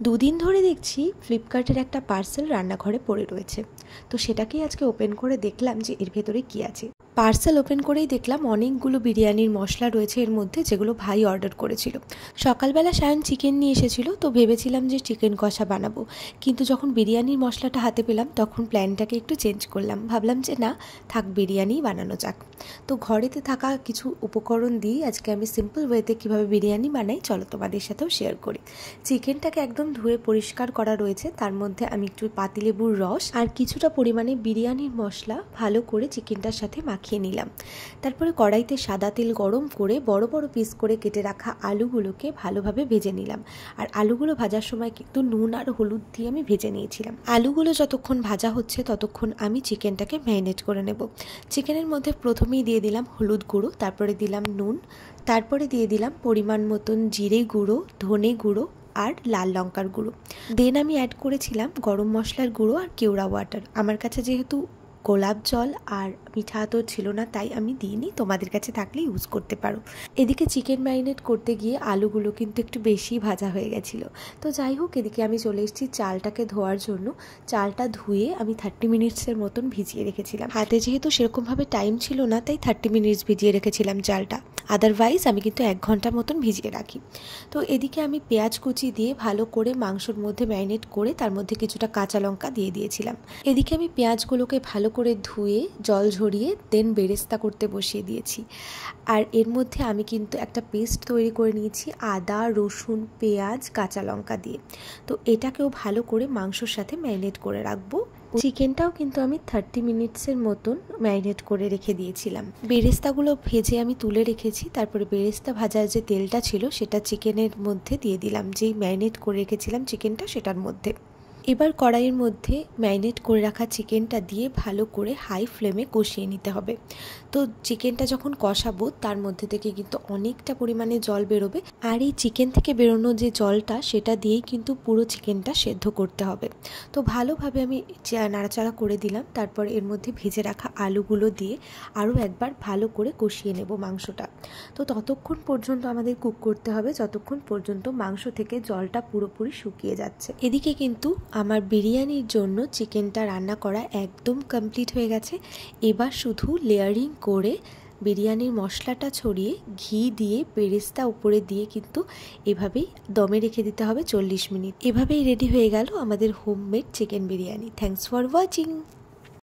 দুদিন ধরে দেখছি ফ্লিপকার্টের একটা পার্সেল রান্নাঘরে পড়ে রয়েছে। তো সেটাকেই আজকে ওপেন করে দেখলাম যে এর ভেতরে কি আছে। পার্সেল ওপেন করেই দেখলাম অনেকগুলো বিরিয়ানির মশলা রয়েছে এর মধ্যে, যেগুলো ভাই অর্ডার করেছিল। সকালবেলা সায়ন চিকেন নিয়ে এসেছিল, তো ভেবেছিলাম যে চিকেন কষা বানাবো, কিন্তু যখন বিরিয়ানির মশলাটা হাতে পেলাম তখন প্ল্যানটাকে একটু চেঞ্জ করলাম। ভাবলাম যে না থাক, বিরিয়ানি বানানো যাক। তো ঘরেতে থাকা কিছু উপকরণ দিয়ে আজকে আমি সিম্পল ওয়েতে কীভাবে বিরিয়ানি বানাই চলো তোমাদের সাথেও শেয়ার করি। চিকেনটাকে একদম ধুয়ে পরিষ্কার করা রয়েছে, তার মধ্যে আমি একটু পাতিলেবুর রস আর কিছুটা পরিমাণে বিরিয়ানির মশলা ভালো করে চিকেনটার সাথে মাখিয়ে নিলাম। তারপরে কড়াইতে সাদা তেল গরম করে বড় বড় পিস করে কেটে রাখা আলুগুলোকে ভালোভাবে ভেজে নিলাম। আর আলুগুলো ভাজার সময় কিন্তু নুন আর হলুদ দিয়ে আমি ভেজে নিয়েছিলাম। আলুগুলো যতক্ষণ ভাজা হচ্ছে ততক্ষণ আমি চিকেনটাকে ম্যারিনেট করে নেব। চিকেনের মধ্যে প্রথমেই দিয়ে দিলাম হলুদ গুঁড়ো, তারপরে দিলাম নুন, তারপরে দিয়ে দিলাম পরিমাণ মতন জিরে গুঁড়ো, ধনে গুঁড়ো আর লাল লঙ্কার গুঁড়ো। দেন আমি অ্যাড করেছিলাম গরম মশলার গুঁড়ো আর কেওড়া ওয়াটার। আমার কাছে যেহেতু গোলাপ জল আর মিঠা আতর ছিল না, তাই আমি দিইনি, তোমাদের কাছে থাকলে ইউজ করতে পারো। এদিকে চিকেন ম্যারিনেট করতে গিয়ে আলুগুলো কিন্তু একটু বেশি ভাজা হয়ে গেছিলো। তো যাই হোক, এদিকে আমি চলে এসেছি চালটাকে ধোয়ার জন্য। চালটা ধুয়ে আমি 30 মিনিটসের মতন ভিজিয়ে রেখেছিলাম। হাতে যেহেতু সেরকমভাবে টাইম ছিল না, তাই 30 মিনিটস ভিজিয়ে রেখেছিলাম চালটা। আদারওয়াইজ আমি কিন্তু 1 ঘন্টা মতন ভিজিয়ে রাখি। তো এদিকে আমি পেঁয়াজ কুচি দিয়ে ভালো করে মাংসর মধ্যে ম্যারিনেট করে তার মধ্যে কিছুটা কাঁচা লঙ্কা দিয়ে দিয়েছিলাম। এদিকে আমি পেঁয়াজগুলোকে ভালো করে ধুয়ে জল ঝরিয়ে দেন বেরেস্তা করতে বসিয়ে দিয়েছি। আর এর মধ্যে আমি কিন্তু একটা পেস্ট তৈরি করে নিয়েছি আদা, রসুন, পেঁয়াজ, কাঁচা লঙ্কা দিয়ে। তো এটাকেও ভালো করে মাংসর সাথে ম্যারিনেট করে রাখবো। চিকেনটাও কিন্তু আমি 30 মিনিটসের মতন ম্যারিনেট করে রেখে দিয়েছিলাম। বেরেস্তাগুলো ভেজে আমি তুলে রেখেছি। তারপরে বেরেস্তা ভাজার যে তেলটা ছিল সেটা চিকেনের মধ্যে দিয়ে দিলাম, যেই ম্যারিনেট করে রেখেছিলাম চিকেনটা সেটার মধ্যে। এবার কড়াইয়ের মধ্যে ম্যারিনেট করে রাখা চিকেনটা দিয়ে ভালো করে হাই ফ্লেমে কষিয়ে নিতে হবে। তো চিকেনটা যখন কষাবো তার মধ্যে থেকে কিন্তু অনেকটা পরিমাণে জল বেরোবে, আর এই চিকেন থেকে বেরোনো যে জলটা সেটা দিয়েই কিন্তু পুরো চিকেনটা সেদ্ধ করতে হবে। তো ভালোভাবে আমি নাড়াচাড়া করে দিলাম। তারপর এর মধ্যে ভেজে রাখা আলুগুলো দিয়ে আরও একবার ভালো করে কষিয়ে নেব মাংসটা। তো ততক্ষণ পর্যন্ত আমাদের কুক করতে হবে যতক্ষণ পর্যন্ত মাংস থেকে জলটা পুরোপুরি শুকিয়ে যাচ্ছে। এদিকে কিন্তু আমার বিরিয়ানির জন্য চিকেনটা রান্না করা একদম কমপ্লিট হয়ে গেছে। এবার শুধু লেয়ারিং করে বিরিয়ানির মশলাটা ছড়িয়ে ঘি দিয়ে বেরেস্তা উপরে দিয়ে কিন্তু এভাবেই দমে রেখে দিতে হবে 40 মিনিট। এভাবেই রেডি হয়ে গেল আমাদের homemade chicken biryani. Thanks for watching.